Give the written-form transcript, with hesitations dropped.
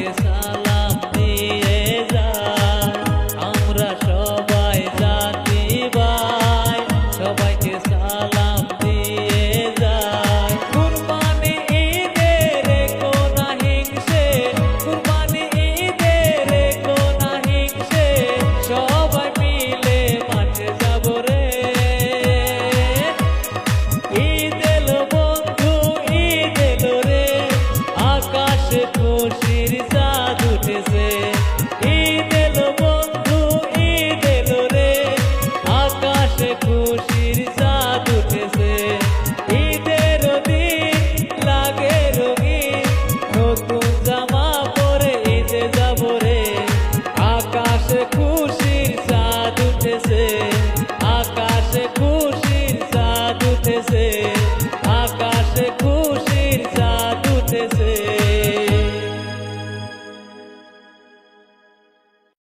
সবাইকে সালাম দিয়ে যায়। আমরা সবাই জাতি ভাই, সবাইকে সালাম দিয়ে যায়। কুরবানি ঈদের কোনা হিংসে, কুরবানি ঈদের কোনা হিংসে, সবাই মিলে মাঠে যাব রে। ঈদ এলো বন্ধু, ঈদ এলো রে, আকাশে খুশির চাঁদ উঠেছে।